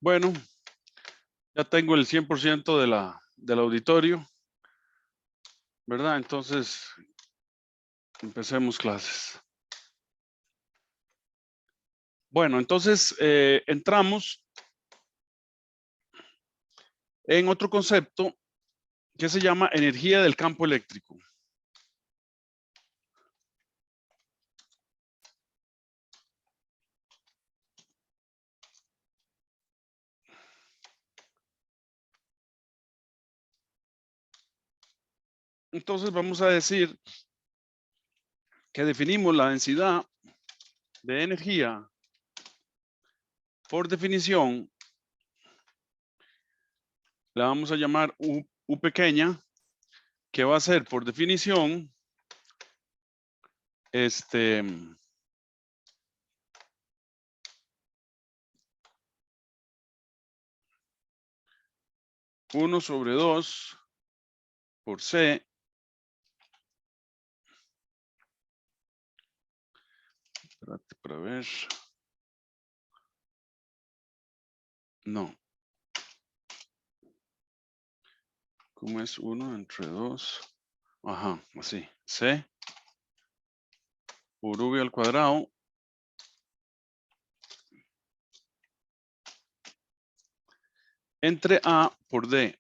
Bueno, ya tengo el 100% del auditorio, ¿verdad? Entonces, empecemos clases. Bueno, entonces entramos en otro concepto que se llama energía del campo eléctrico. Entonces vamos a decir que definimos la densidad de energía por definición, la vamos a llamar U pequeña, que va a ser por definición, 1/2 por C Espérate para ver. No. ¿Cómo es 1/2? Ajá, así. C por V al cuadrado entre A por D.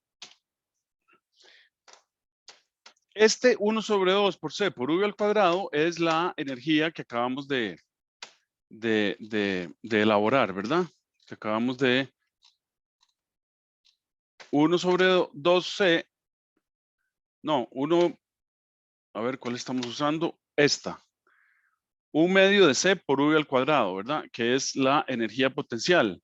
Este 1/2 por C por V al cuadrado es la energía que acabamos de elaborar, ¿verdad? Que acabamos de 1/2C. No, a ver, ¿cuál estamos usando? Esta. 1/2 de C por V al cuadrado, ¿verdad? Que es la energía potencial.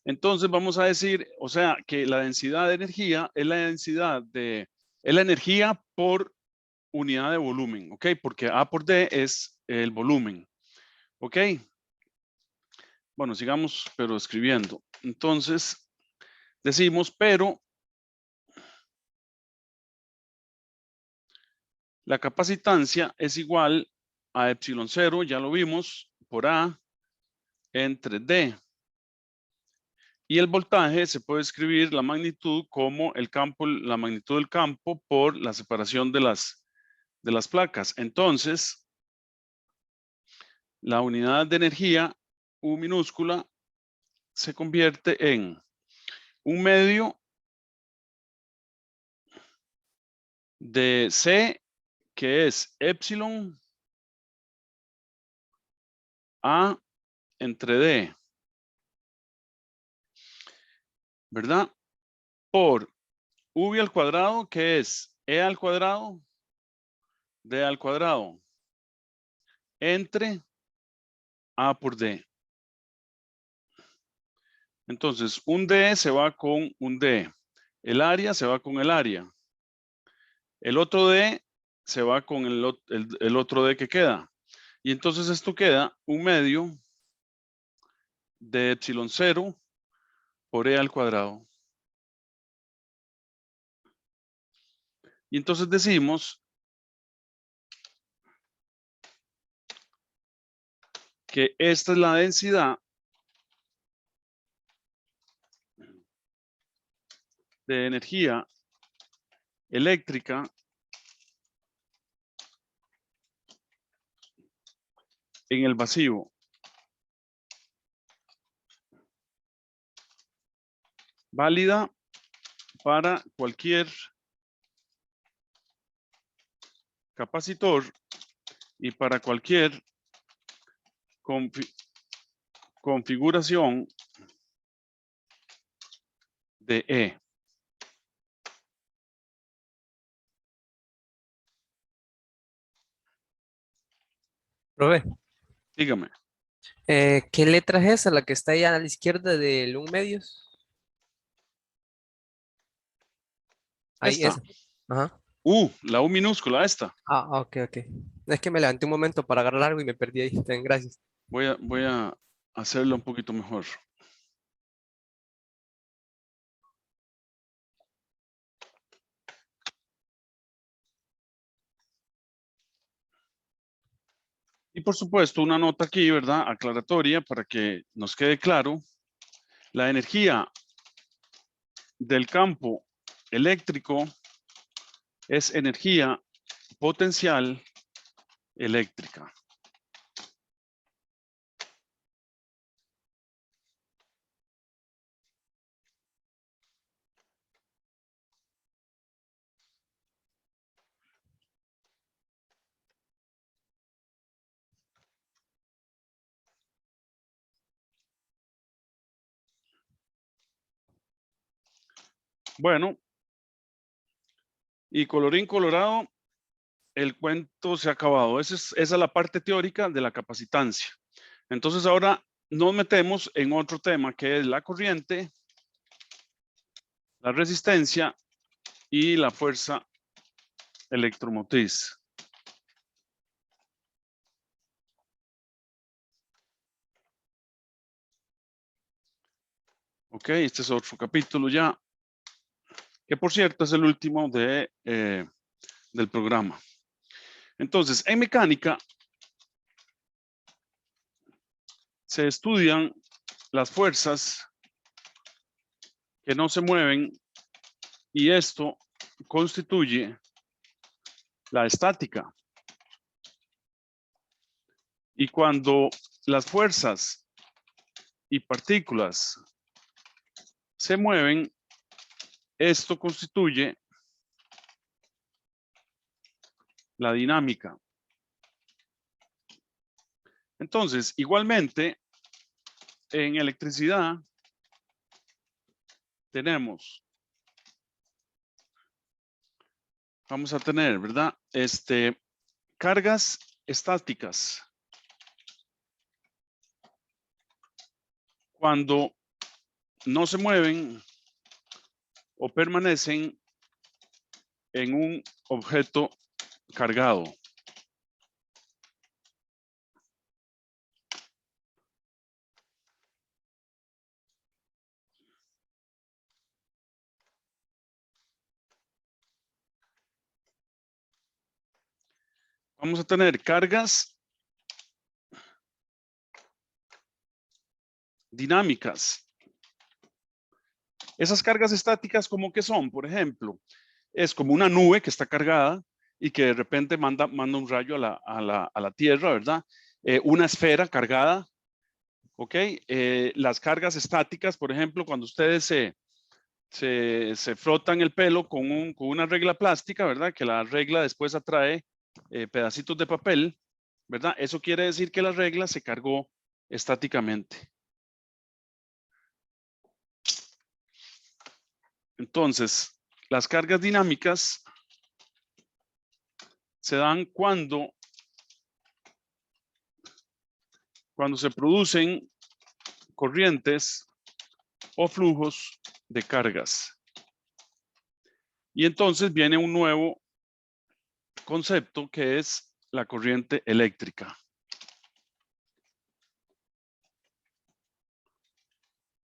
Entonces vamos a decir, o sea, que la densidad de energía es la energía por unidad de volumen, ¿ok? Porque A por D es el volumen, ¿ok? Bueno, sigamos, pero escribiendo. Entonces, decimos, pero la capacitancia es igual a epsilon 0, ya lo vimos, por A entre D. Y el voltaje se puede escribir la magnitud como la magnitud del campo por la separación de las placas. Entonces, la unidad de energía, U minúscula, se convierte en 1/2 de C, que es epsilon A entre D, ¿verdad? Por V al cuadrado, que es E al cuadrado, D al cuadrado, entre A por D. Entonces, un D se va con un D. El área se va con el área. El otro D se va con el otro D que queda. Y entonces esto queda 1/2 de epsilon 0 por E al cuadrado. Y entonces decimos que esta es la densidad de energía eléctrica en el vacío. Válida para cualquier capacitor y para cualquier configuración de E. Profe, Dígame. ¿qué letra es esa, la que está allá a la izquierda del 1/2? Ahí, Esta. esa. Ajá. La U minúscula, esta. Ah, ok, ok. Es que me levanté un momento para agarrar algo y me perdí ahí. Gracias. Voy a hacerlo un poquito mejor. Y por supuesto, una nota aquí, ¿verdad? Aclaratoria para que nos quede claro. La energía del campo eléctrico es energía potencial eléctrica. Bueno, y colorín colorado, el cuento se ha acabado. Esa es la parte teórica de la capacitancia. Entonces ahora nos metemos en otro tema que es la corriente, la resistencia y la fuerza electromotriz. Ok, este es otro capítulo ya, que por cierto es el último del programa. Entonces, en mecánica se estudian las fuerzas que no se mueven y esto constituye la estática. Y cuando las fuerzas y partículas se mueven, esto constituye la dinámica. Entonces, igualmente, en electricidad tenemos, vamos a tener, ¿verdad? Cargas estáticas. Cuando no se mueven o permanecen en un objeto cargado. Vamos a tener cargas dinámicas. Esas cargas estáticas, ¿cómo que son? Por ejemplo, es como una nube que está cargada y que de repente manda un rayo a la Tierra, ¿verdad? Una esfera cargada, ¿ok? Las cargas estáticas, por ejemplo, cuando ustedes se frotan el pelo con una regla plástica, ¿verdad? Que la regla después atrae pedacitos de papel, ¿verdad? Eso quiere decir que la regla se cargó estáticamente. Entonces, las cargas dinámicas se dan cuando se producen corrientes o flujos de cargas. Y entonces viene un nuevo concepto que es la corriente eléctrica.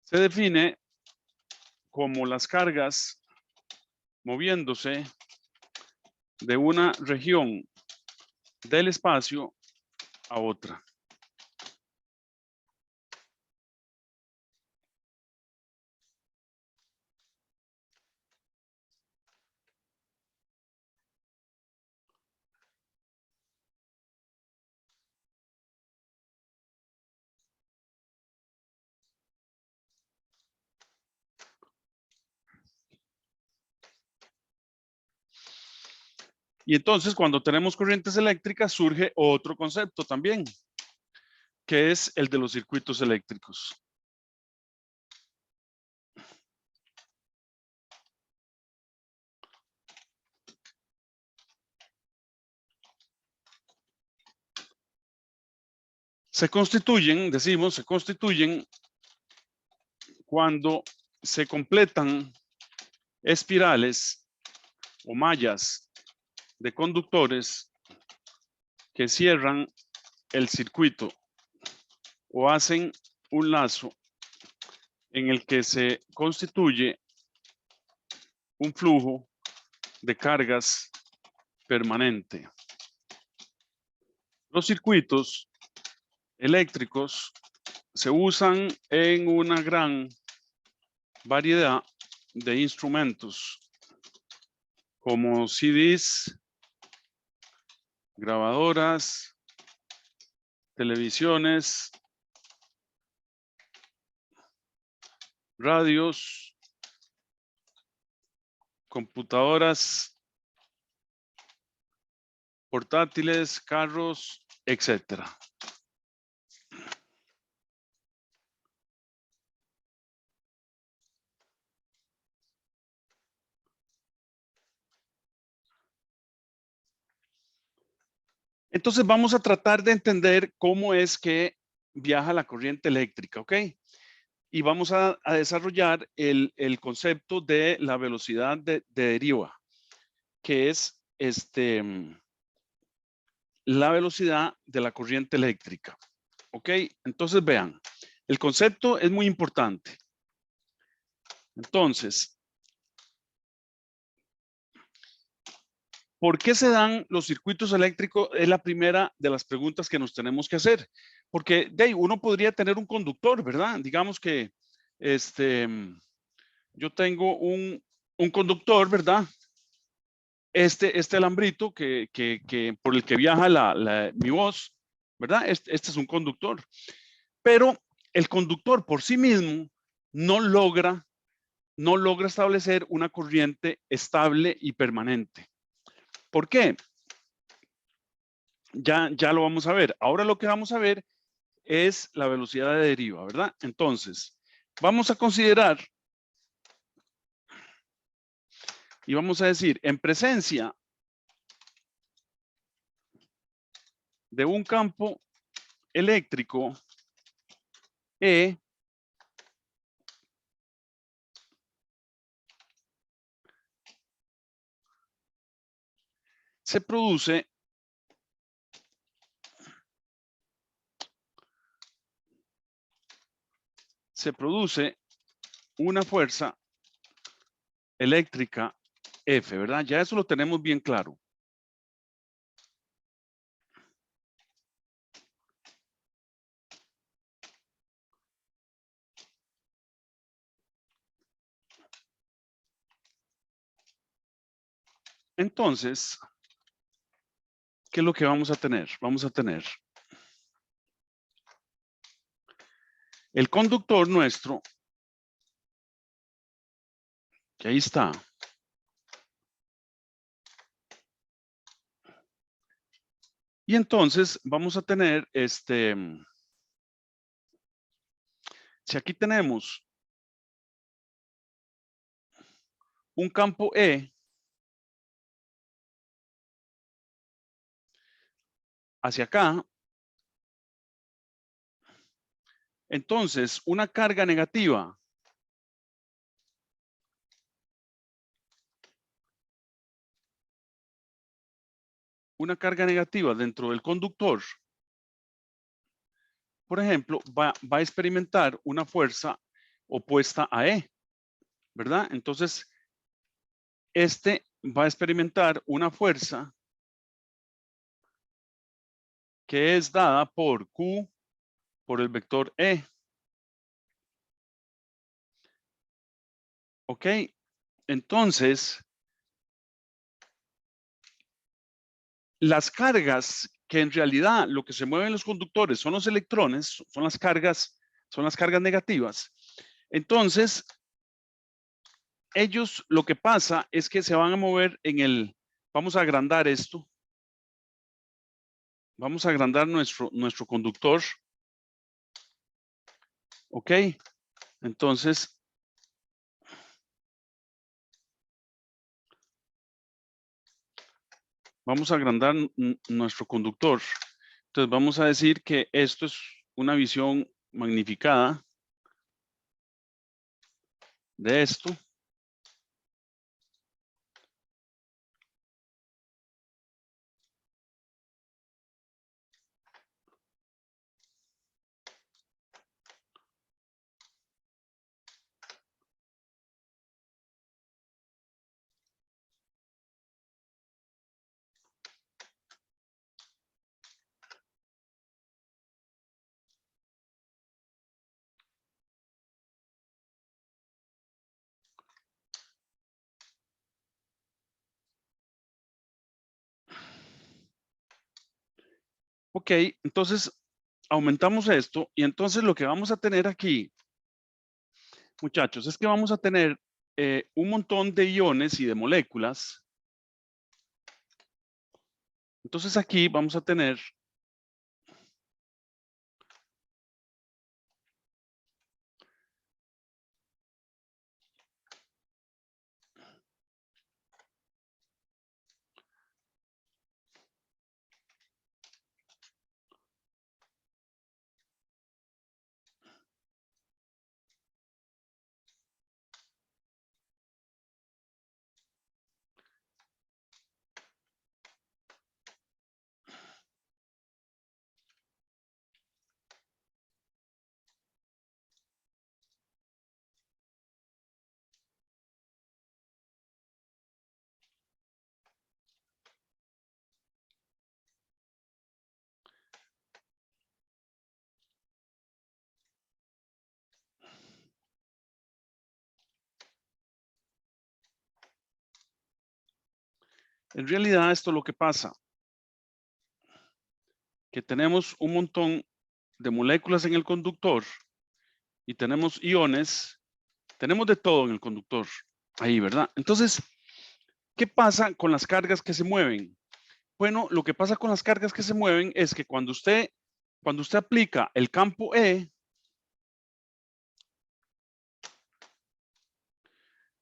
Se define como las cargas moviéndose de una región del espacio a otra. Y entonces cuando tenemos corrientes eléctricas surge otro concepto también, que es el de los circuitos eléctricos. Se constituyen, decimos, se constituyen cuando se completan espirales o mallas de conductores que cierran el circuito o hacen un lazo en el que se constituye un flujo de cargas permanente. Los circuitos eléctricos se usan en una gran variedad de instrumentos como CDs, grabadoras, televisiones, radios, computadoras, portátiles, carros, etcétera. Entonces vamos a tratar de entender cómo es que viaja la corriente eléctrica, ¿ok? Y vamos a desarrollar el concepto de la velocidad de deriva, que es la velocidad de la corriente eléctrica, ¿ok? Entonces vean, el concepto es muy importante. Entonces, ¿por qué se dan los circuitos eléctricos? Es la primera de las preguntas que nos tenemos que hacer. Porque de ahí uno podría tener un conductor, ¿verdad? Digamos que yo tengo un conductor, ¿verdad? Este alambrito por el que viaja mi voz, ¿verdad? Este es un conductor. Pero el conductor por sí mismo no logra establecer una corriente estable y permanente. ¿Por qué? Ya lo vamos a ver. Ahora lo que vamos a ver es la velocidad de deriva, ¿verdad? Entonces, vamos a considerar y vamos a decir, en presencia de un campo eléctrico E, se produce una fuerza eléctrica F, ¿verdad? Ya eso lo tenemos bien claro. Entonces, ¿qué es lo que vamos a tener? Vamos a tener el conductor nuestro, que ahí está. Y entonces vamos a tener si aquí tenemos un campo E hacia acá, entonces una carga negativa dentro del conductor, por ejemplo, va a experimentar una fuerza opuesta a E, ¿verdad? Entonces, va a experimentar una fuerza que es dada por Q por el vector E. ¿Ok? Entonces, las cargas que en realidad lo que se mueven los conductores son los electrones, son las cargas negativas. Entonces, ellos lo que pasa es que se van a mover vamos a agrandar esto. Vamos a agrandar nuestro conductor. ¿Ok? Entonces, vamos a agrandar nuestro conductor. Entonces, vamos a decir que esto es una visión magnificada de esto. Ok, entonces aumentamos esto y entonces lo que vamos a tener aquí, muchachos, es que vamos a tener un montón de iones y de moléculas. Entonces aquí vamos a tener en realidad esto es lo que pasa, que tenemos un montón de moléculas en el conductor y tenemos iones, tenemos de todo en el conductor, ahí, ¿verdad? Entonces, ¿qué pasa con las cargas que se mueven? Bueno, lo que pasa con las cargas que se mueven es que cuando usted aplica el campo E,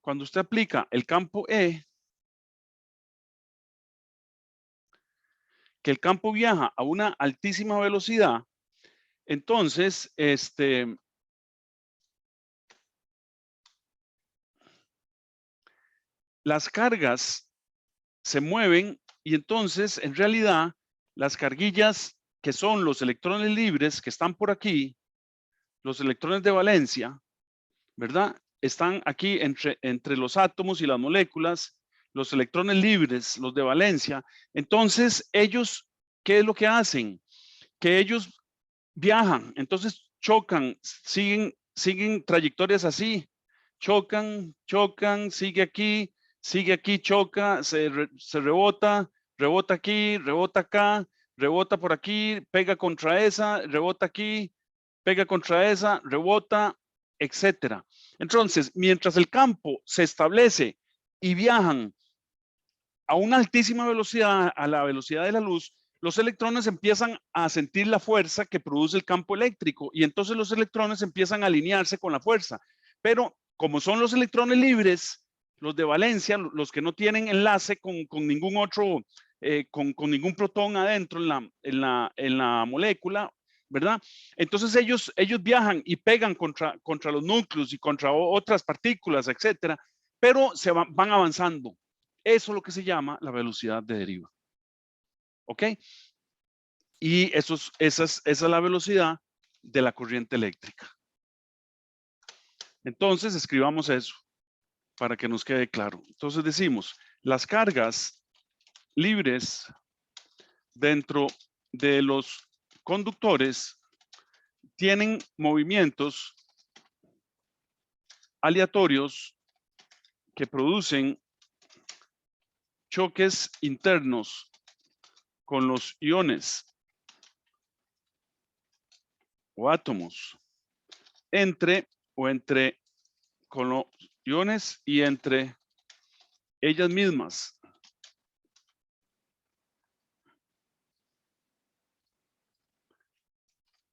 cuando usted aplica el campo E, que el campo viaja a una altísima velocidad, entonces, las cargas se mueven y entonces, en realidad, las carguillas que son los electrones libres que están por aquí, los electrones de valencia, ¿verdad? Están aquí entre los átomos y las moléculas, los electrones libres, los de valencia. Entonces, ellos, ¿qué es lo que hacen? Que ellos viajan, entonces chocan, siguen trayectorias así, chocan, sigue aquí, choca, se rebota, rebota aquí, rebota acá, rebota por aquí, pega contra esa, rebota aquí, pega contra esa, rebota, etcétera. Entonces, mientras el campo se establece y viajan a una altísima velocidad, a la velocidad de la luz, los electrones empiezan a sentir la fuerza que produce el campo eléctrico y entonces los electrones empiezan a alinearse con la fuerza. Pero como son los electrones libres, los de valencia, los que no tienen enlace con ningún otro, con ningún protón adentro en la molécula, ¿verdad? Entonces ellos viajan y pegan contra los núcleos y contra otras partículas, etcétera, pero van avanzando. Eso es lo que se llama la velocidad de deriva. ¿Ok? Y esa es la velocidad de la corriente eléctrica. Entonces, escribamos eso para que nos quede claro. Entonces decimos, las cargas libres dentro de los conductores tienen movimientos aleatorios que producen choques internos con los iones o átomos entre con los iones y entre ellas mismas.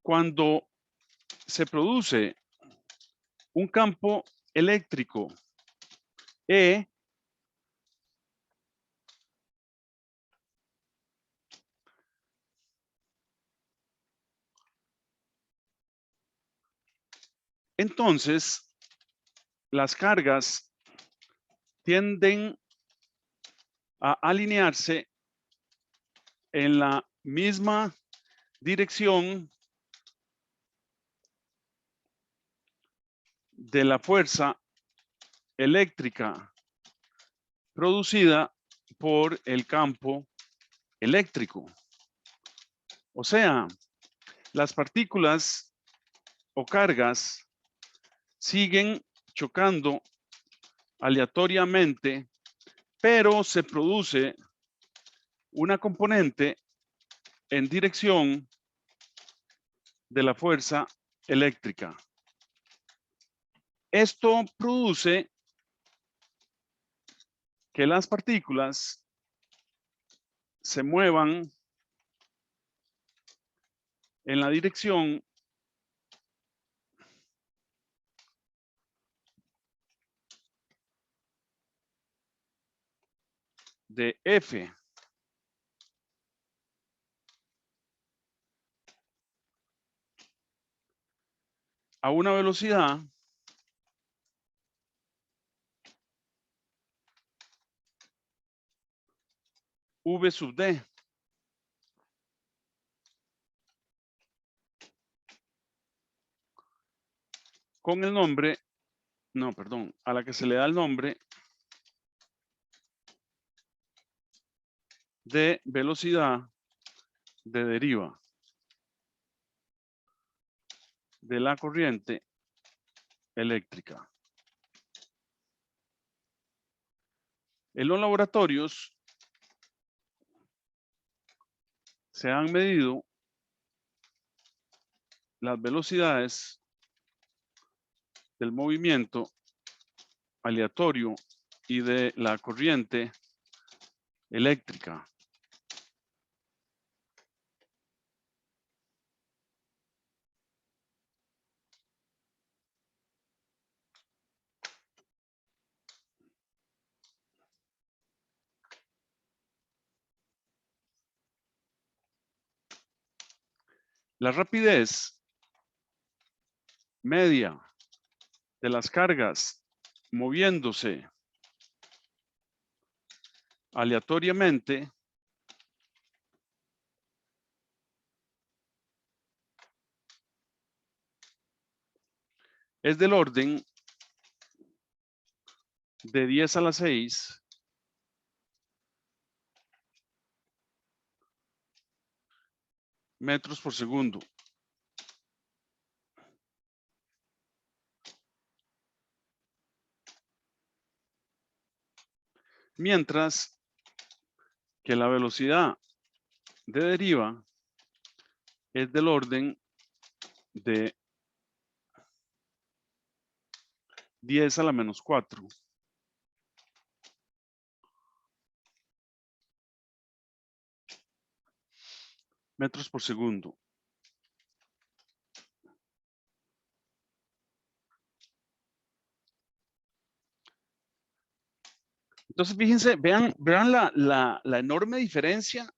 Cuando se produce un campo eléctrico E, entonces las cargas tienden a alinearse en la misma dirección de la fuerza eléctrica producida por el campo eléctrico. O sea, las partículas o cargas siguen chocando aleatoriamente, pero se produce una componente en dirección de la fuerza eléctrica. Esto produce que las partículas se muevan en la dirección de F. A una velocidad V sub D. Con el nombre, no, perdón, a la que se le da el nombre de velocidad de deriva de la corriente eléctrica. En los laboratorios se han medido las velocidades del movimiento aleatorio y de la corriente eléctrica. La rapidez media de las cargas moviéndose aleatoriamente es del orden de 10 a la 6 metros por segundo. Mientras que la velocidad de deriva es del orden de 10 a la menos 4. Metros por segundo. Entonces, fíjense, vean la enorme diferencia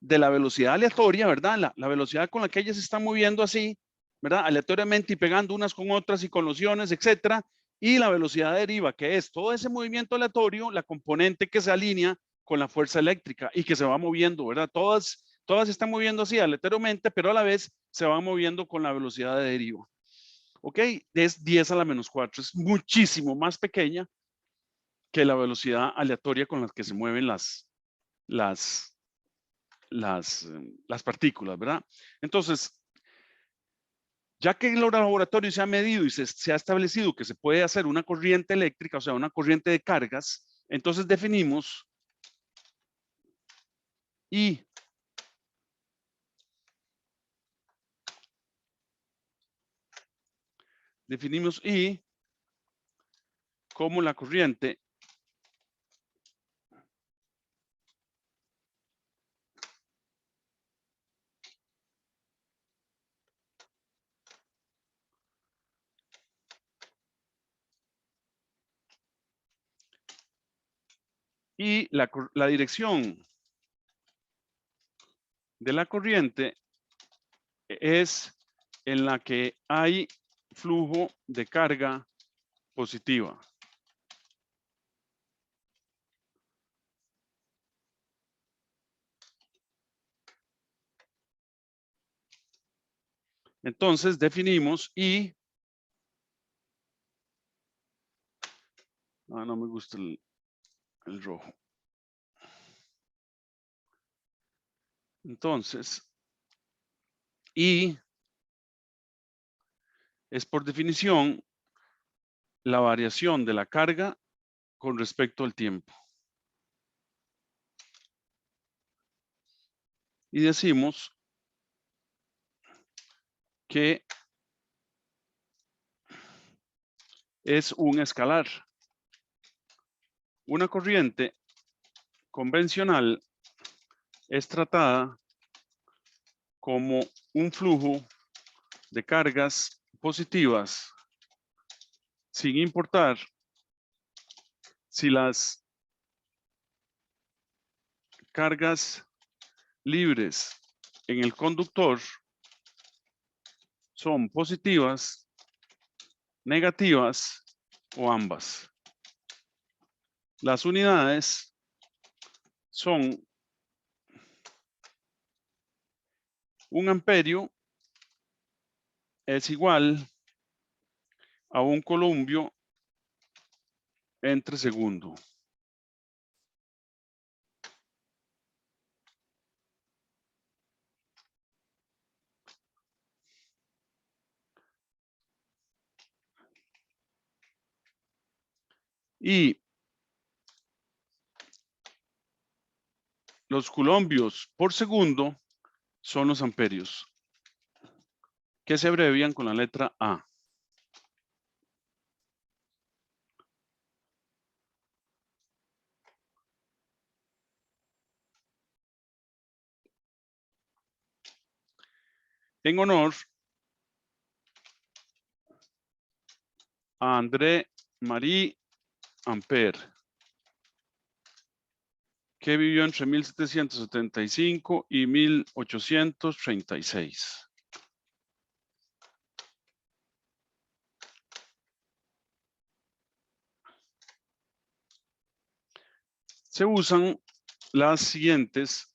de la velocidad aleatoria, ¿verdad? La velocidad con la que ellas se están moviendo así, ¿verdad? Aleatoriamente y pegando unas con otras y con los iones, etcétera. Y la velocidad de deriva, que es todo ese movimiento aleatorio, la componente que se alinea con la fuerza eléctrica y que se va moviendo, ¿verdad? Todas se están moviendo así aleatoriamente, pero a la vez se van moviendo con la velocidad de deriva. ¿Ok? Es 10 a la menos 4, es muchísimo más pequeña que la velocidad aleatoria con la que se mueven las partículas, ¿verdad? Entonces, ya que en los laboratorios se ha medido y se ha establecido que se puede hacer una corriente eléctrica, o sea, una corriente de cargas, entonces definimos I como la corriente y la dirección de la corriente es en la que hay flujo de carga positiva. Entonces definimos I. No me gusta el rojo. Entonces, I es por definición la variación de la carga con respecto al tiempo. Y decimos que es un escalar. Una corriente convencional es tratada como un flujo de cargas positivas, sin importar si las cargas libres en el conductor son positivas, negativas o ambas. Las unidades son un amperio es igual a un columpio entre segundo. Y los columpios por segundo son los amperios, que se abrevian con la letra A. En honor a André Marie Ampère, que vivió entre 1775 y 1836. Se usan las siguientes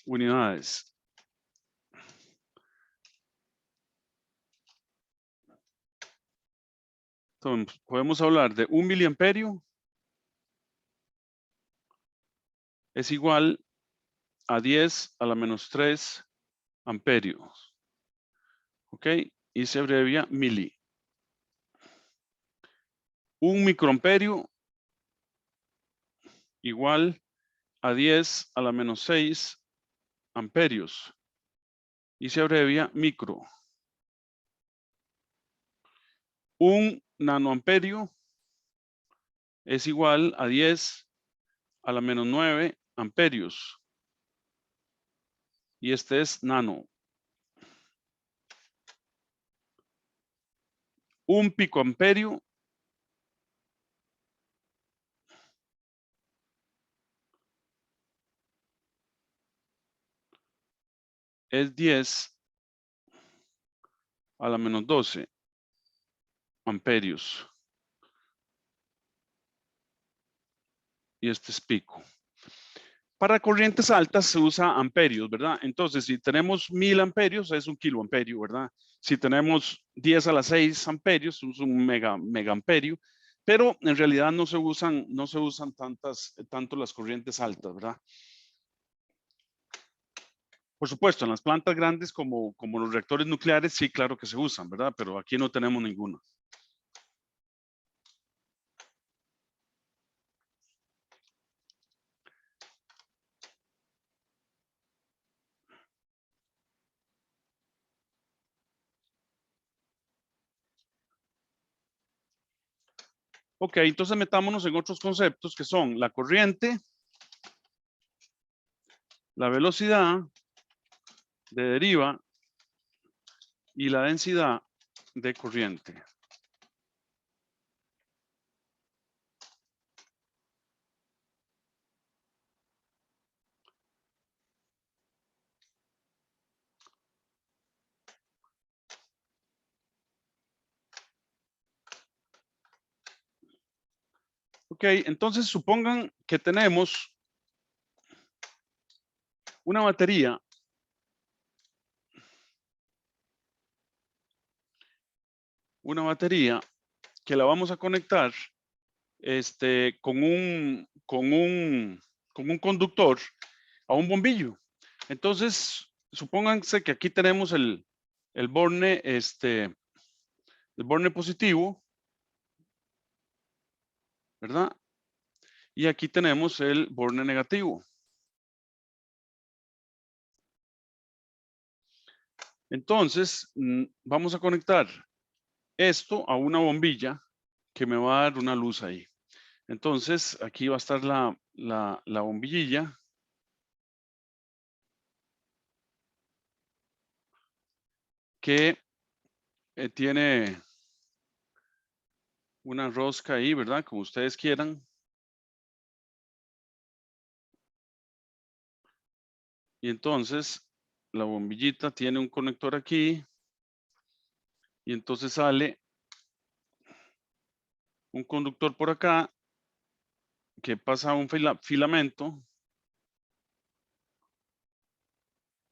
unidades. Entonces, podemos hablar de 1 miliamperio es igual a 10 a la menos 3 amperios. ¿Ok? Y se abrevia mili. 1 microamperio igual a 10 a la menos 6 amperios. Y se abrevia micro. 1 nanoamperio es igual a 10 a la menos 9 amperios. Y este es nano. 1 picoamperio es 10 a la menos 12 amperios. Y este es pico. Para corrientes altas se usa amperios, ¿verdad? Entonces, si tenemos 1000 amperios, es un kiloamperio, ¿verdad? Si tenemos 10 a la 6 amperios, es un megaamperio. Pero en realidad no se usan tanto las corrientes altas, ¿verdad? Por supuesto, en las plantas grandes como los reactores nucleares, sí, claro que se usan, ¿verdad? Pero aquí no tenemos ninguno. Ok, entonces metámonos en otros conceptos que son la corriente, la velocidad de deriva y la densidad de corriente. Ok, entonces supongan que tenemos una batería que la vamos a conectar con un conductor a un bombillo. Entonces, supónganse que aquí tenemos el borne, el borne positivo, ¿verdad? Y aquí tenemos el borne negativo. Entonces, vamos a conectar esto a una bombilla que me va a dar una luz ahí. Entonces, aquí va a estar la bombillilla. Que tiene una rosca ahí, ¿verdad? Como ustedes quieran. Y entonces la bombillita tiene un conector aquí. Y entonces sale un conductor por acá que pasa un filamento.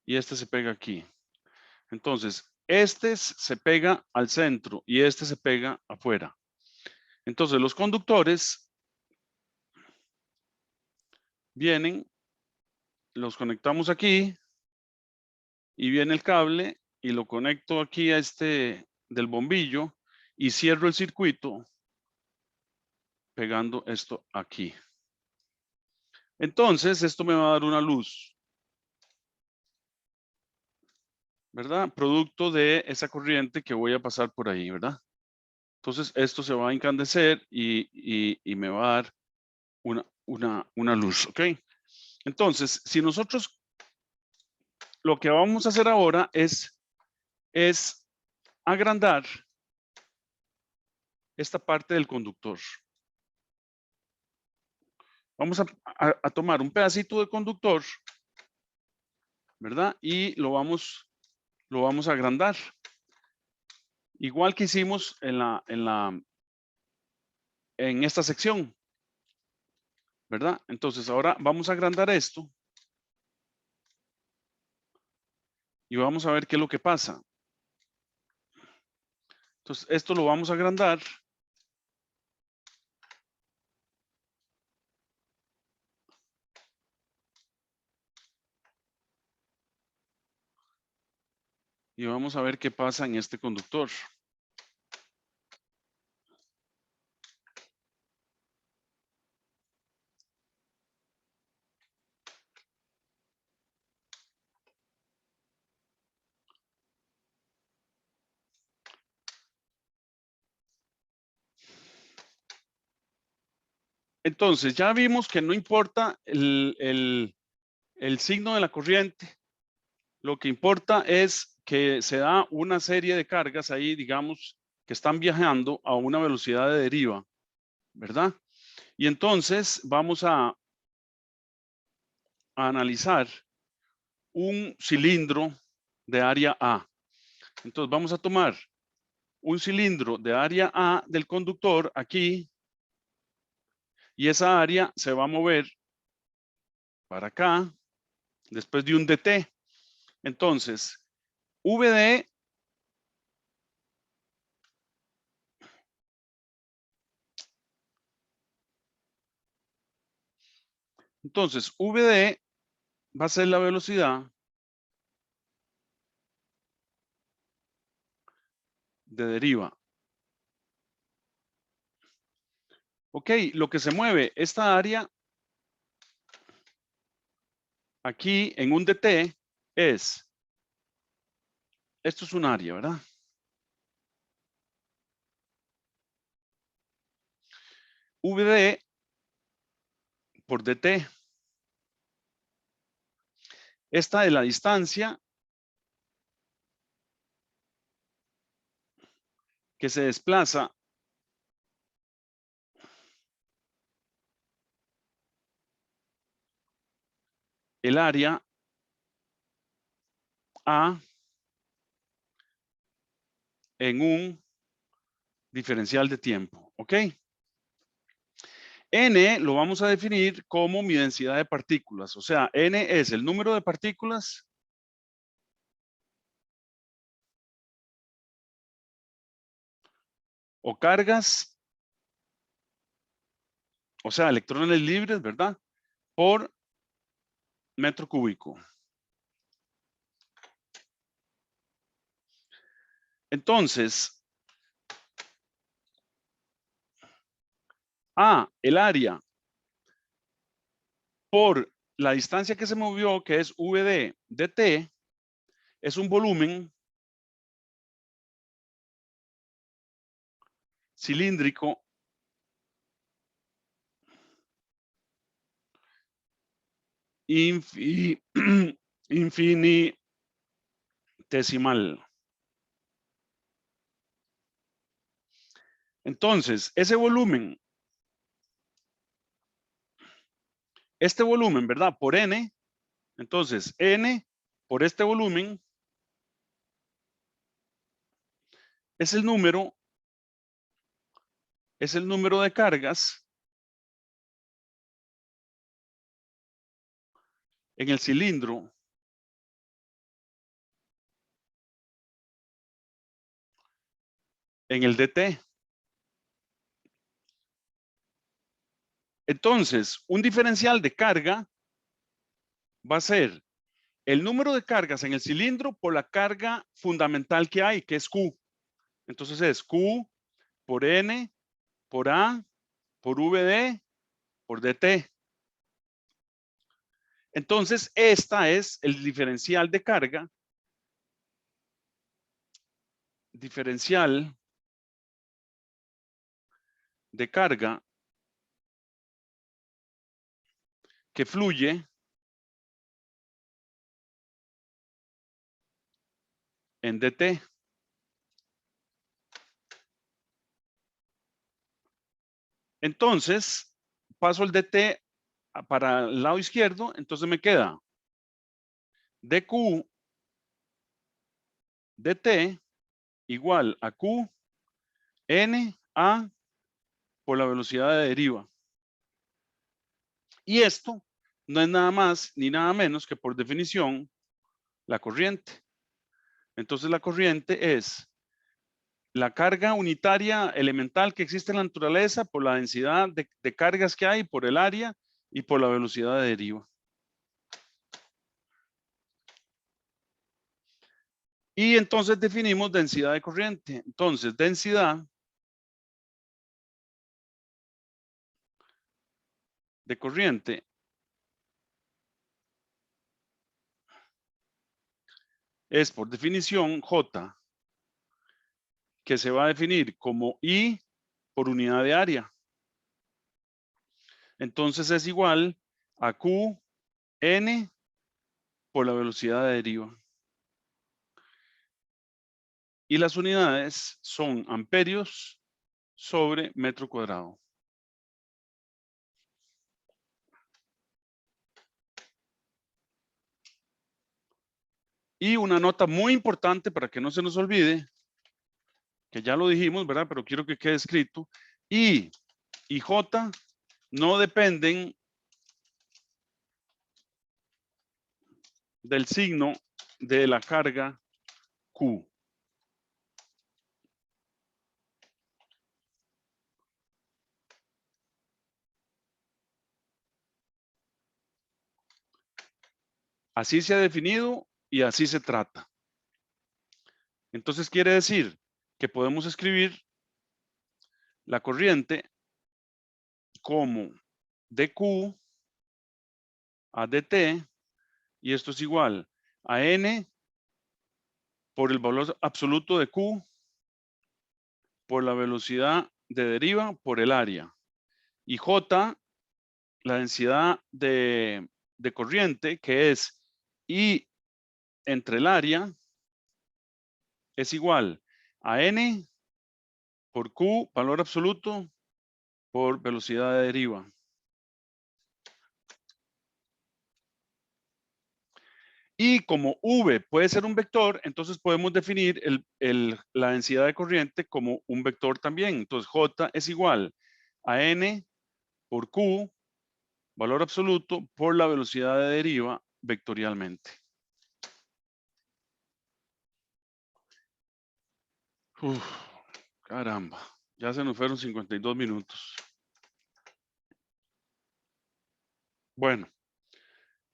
Y este se pega aquí. Entonces, este se pega al centro y este se pega afuera. Entonces, los conductores vienen, los conectamos aquí y viene el cable y lo conecto aquí a este del bombillo y cierro el circuito pegando esto aquí. Entonces, esto me va a dar una luz, ¿verdad? Producto de esa corriente que voy a pasar por ahí, ¿verdad? Entonces, esto se va a encandecer y me va a dar una luz, ¿ok? Entonces, si nosotros lo que vamos a hacer ahora es agrandar esta parte del conductor. Vamos a tomar un pedacito de conductor, ¿verdad? Y lo vamos a agrandar. Igual que hicimos en esta sección, ¿verdad? Entonces ahora vamos a agrandar esto y vamos a ver qué es lo que pasa. Entonces esto lo vamos a agrandar. Y vamos a ver qué pasa en este conductor. Entonces ya vimos que no importa el signo de la corriente. Lo que importa es que se da una serie de cargas ahí, digamos, que están viajando a una velocidad de deriva, ¿verdad? Y entonces vamos a analizar un cilindro de área A. Entonces vamos a tomar un cilindro de área A del conductor aquí y esa área se va a mover para acá después de un DT. Entonces, VD entonces VD va a ser la velocidad de deriva. Ok, lo que se mueve esta área aquí en un DT es, esto es un área, ¿verdad? VD por DT. Esta es la distancia que se desplaza el área A en un diferencial de tiempo, ¿ok? N lo vamos a definir como mi densidad de partículas, o sea, N es el número de partículas o cargas, o sea, electrones libres, ¿verdad? Por metro cúbico. Entonces, el área por la distancia que se movió, que es VD dt, es un volumen cilíndrico infinitesimal. Entonces, ese volumen, este volumen, ¿verdad? Por n, entonces n por este volumen es el número de cargas en el cilindro en el dt. Entonces, un diferencial de carga va a ser el número de cargas en el cilindro por la carga fundamental que hay, que es Q. Entonces es Q por N, por A, por VD, por DT. Entonces, esta es el diferencial de carga. Diferencial de carga que fluye en DT. Entonces, paso el DT para el lado izquierdo, entonces me queda dQ dt igual a Q N A por la velocidad de deriva. Y esto no es nada más ni nada menos que por definición la corriente. Entonces la corriente es la carga unitaria elemental que existe en la naturaleza por la densidad de cargas que hay, por el área y por la velocidad de deriva. Y entonces definimos densidad de corriente. Entonces, densidad de corriente es por definición J, que se va a definir como I por unidad de área. Entonces es igual a Q N por la velocidad de deriva. Y las unidades son amperios sobre metro cuadrado. Y una nota muy importante para que no se nos olvide, que ya lo dijimos, ¿verdad? Pero quiero que quede escrito. I y J no dependen del signo de la carga Q. Así se ha definido y así se trata. Entonces quiere decir que podemos escribir la corriente como dQ a dt, y esto es igual a N por el valor absoluto de Q por la velocidad de deriva por el área. Y J, la densidad de corriente, que es I entre el área, es igual a N por Q, valor absoluto, por velocidad de deriva. Y como V puede ser un vector, entonces podemos definir la densidad de corriente como un vector también. Entonces J es igual a N por Q, valor absoluto, por la velocidad de deriva vectorialmente. Uf, caramba, ya se nos fueron 52 minutos. Bueno,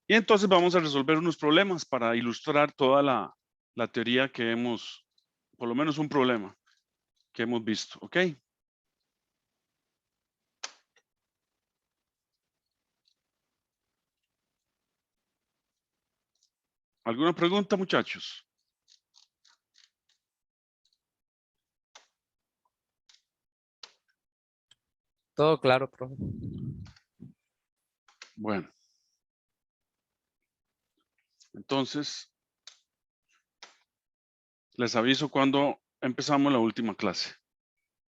y entonces vamos a resolver unos problemas para ilustrar toda la teoría que hemos, por lo menos un problema que hemos visto, ¿ok? ¿Alguna pregunta, muchachos? Todo claro, profe. Bueno. Entonces, les aviso cuando empezamos la última clase.